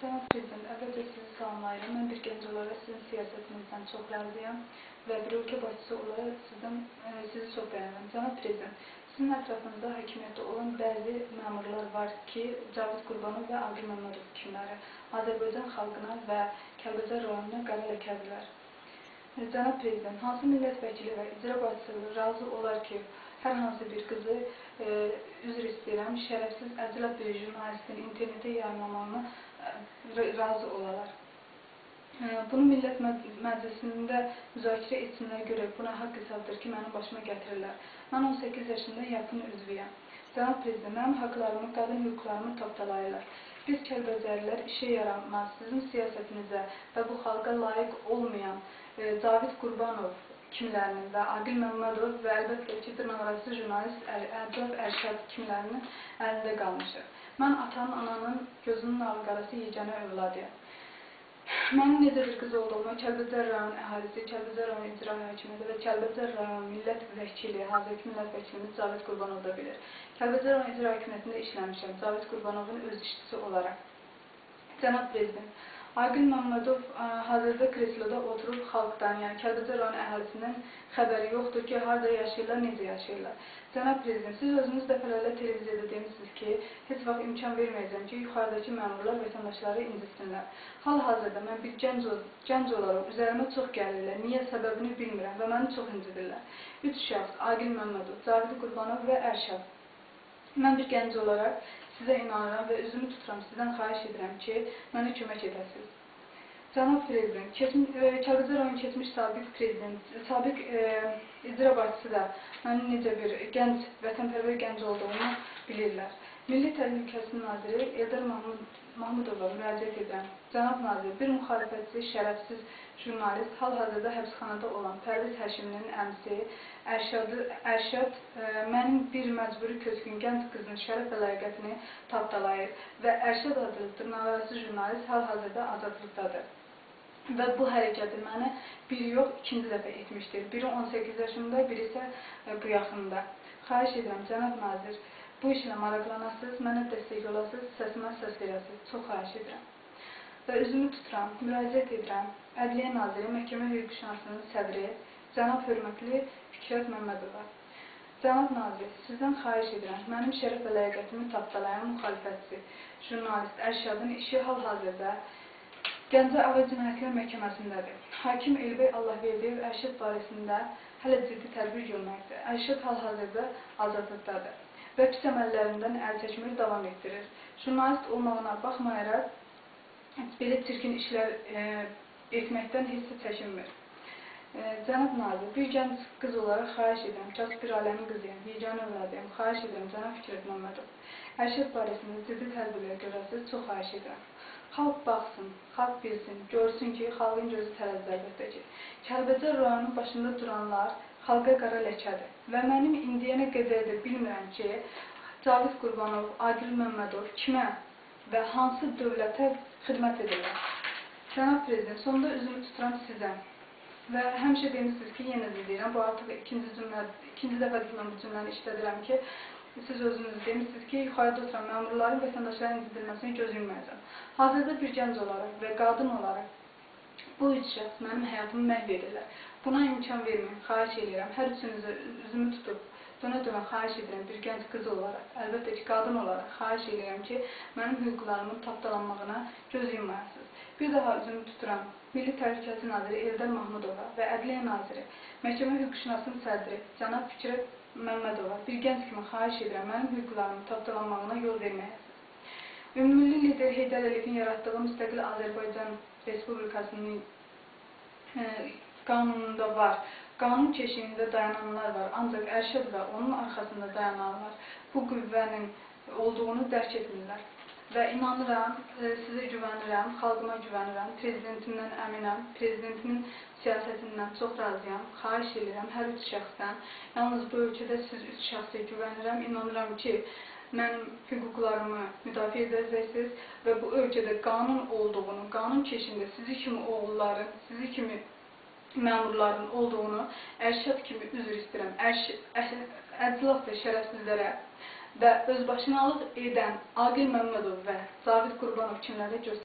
Cənab Prezident, əvvəlcə sizi salamlayıram. Mən bir gənc olaraq sizin siyasətinizdən çox razıyam və bir ölkə başçısı olaraq sizi çox bəyənirəm. Cənab Prezident, sizin ətrafınızda hakimiyyətdə olan bəzi məmurlar var ki, Cavid Qurbanov və Aqil Məmmədov kimləri Azərbaycan xalqına və Kəlbəcər rayonuna qərar ləkə bilər. Cənab Prezident, hansı millət vəkili və icra başçısı razı olar ki, hər hansı bir qızı, üzr istəyirəm, şərəfsiz əclaf bir jurnalistin internetə yayınlamağına razı olarlar. Bunu Millət Məclisində müzakirə etsinlər görək, buna haqq hesabdır ki, mənim başıma gətirirlər. Mən 18 yaşında yapın üzvüyəm. Cənab Prezident, mənim haqlarımı, qadın hüquqlarımı tapdalayırlar. Biz Kəlbəcərlilər işə yaramaz, sizin siyasətinizə və bu xalqa layiq olmayan Cavid Qurbanov kimlərinin və Aqil Məmmədov və əlbəttə ki, dırnaqarası jurnalist Əclaf Ərşad kimlərinin əlində qalmışıq. Mən atanın, ananın gözünün alı-qarası yeganə övladıyam. Mənim necə bir qız olduğumu Kəlbəcər rayon əhalisi, Kəlbəcər rayon icra hakimiyyəti və Kəlbəcər rayon millət vəkili, hazırki millət vəkilimiz Cavid Qurbanov da bilir. Kəlbəcər rayon icra hakimiyyətində işləmişəm, Cavid Qurbanovun öz işçisi olaraq. Cənab Prezident, Aqil Məmmədov hazırda kresloda oturub xalqdan, yəni Kəlbəcər rayon əhalisindən xəbəri yoxdur ki, harada yaşayırlar, necə yaşayırlar. Cənab Prezident, siz özünüz dəfələrlə televiziyada demişsiniz ki, heç vaxt imkan verməyəcəm ki, yuxarıdakı məmurlar vətəndaşları incitsinlər. Hal-hazırda mən bir gənc olaraq üzərimə çox gəlirlər, niyə səbəbini bilmirəm və məni çox incidirlər. 3 şəxs, Aqil Məmmədov, Cavid Qurbanov və Ərşad. Mən bir gənc olaraq sizə inanıram və üzümü tuturam, sizdən xahiş edirəm ki, mənə kömək edəsiniz. Cənab Prezident, Kəlbəcər rayon keçmiş sabiq icra başçısı da mənim necə bir gənc, vətənpərvər gənc olduğumu bilirlər. Milli Təhlükəsizlik Naziri Eldar Mahmudova müraciət edirəm. Cənab Nazir, bir müxalifətçi, şərəfsiz jurnalist, hal-hazırda həbsxanada olan Pərviz Həşiminin əmsi Ərşad mənim bir məcburi köçkün gənc qızın şərəf və layiqətini tapdalayır və Ərşad adlı dırnaqarası jurnalist hal-hazırda azadlıqdadır. Və bu hərəkəti mənə biri yox, ikinci dəfə etmişdir. Biri 18 yaşında, biri isə bu yaxında. Xahiş edirəm, Cənab Nazir, bu işlə maraqlanasınız, mənə dəstək olasınız, səsimə səs verəsiniz. Çox xahiş edirəm. Və üzümü tuturam, müraciət edirəm. Ədliyyə Naziri, Məhkəmə Hüquqşünasının sədri, Cənab hörmətli Fikrət Məmmədova. Cənab Nazir, sizdən xahiş edirəm, mənim şərəf və layiqətimi tapdalayan müxalifətçi, jurnalist Ərşadın işi hal-hazırda Gəncə Ağır Cinayətlər Məhkəməsindədir. Hakim Elbəy Allahverdiyev Ərşad barəsində hələ ciddi tədbir görməkdir. Ərşad hal-hazırda azadlıqdadır və pis əməllərindən əl çəkməyi davam etdirir. Jurnalist olmağına baxmayaraq, belə çirkin işlər etməkdən heç də çəkinmir. Cənab Nazir, bir gənc qız olaraq xahiş edirəm, kəs bir ailənin qızıyam, yeganə övladıyam, xahiş edirəm, Cənab Fikrət Məmmədov. Ərşad barəsində ciddi tədbirlər görəsiniz, çox xahiş edirəm. Xalq baxsın, xalq bilsin, görsün ki, xalqın gözü tərəzidə əlbəttə ki. Kəlbəcər rayonunun başında duranlar xalqa qara ləkədir. Və mənim indiyənə qədər də bilmirəm ki, Cavid Qurbanov, Aqil Məmmədov kimə və hansı dövlətə xidmət edirlər. Cənab Prezident, sonunda üzümü tuturam sizə. Və həmişə demişsiniz ki, yenə də deyirəm, bu artıq ikinci dəfədir mən bu cümləni işlədirəm ki, siz özünüz demişsiniz ki, yuxarıda oturan məmurların vətəndaşların incildilməsini göz yummayacaq. Hazırda bir gənc olaraq və qadın olaraq bu üç şəxs mənim həyatımı məhv edirlər. Buna imkan verməyin, xahiş edirəm. Hər üçünüzə üzümü tutub, dönə-dönə xahiş edirəm bir gənc qız olaraq, əlbəttə ki, qadın olaraq xahiş edirəm ki, mənim hüquqlarımın tapdalanmağına göz yummayasınız. Bir daha üzümü tuturam. Milli Təhlükəsizlik Naziri Eldar Mahmudova və Ədliyyə Naziri, Məhkəmə Hüquqşünasının sədri Cənab Fikrət Məmmədova, bir gənc kimi xahiş edirəm, mənim hüquqlarımın tapdalanmağına yol verməyəsiniz. Ümummilli lider Heydər Əliyevin yaratdığı müstəqil Azərbaycan Respublikasının qanununda var, qanun keşiyində dayananlar var, ancaq Ərşad və onun arxasında dayananlar bu qüvvənin olduğunu dərk etmirlər. Və inanıram, sizə güvənirəm, xalqıma güvənirəm, prezidentimdən əminəm, prezidentimin siyasətindən çox razıyam, xahiş edirəm hər üç şəxsdən. Yalnız bu ölkədə siz üç şəxsə güvənirəm, inanıram ki, mənim hüquqlarımı müdafiə edəcəksiniz və bu ölkədə qanun olduğunu, qanun keşiyində sizi kimi oğulların, sizi kimi məmurların olduğunu, Ərşad kimi üzr istəyirəm, əclaf və şərəfsizlərə və özbaşınalıq edən Aqil Məmmədov və Cavid Qurbanov kimlərə göstərir.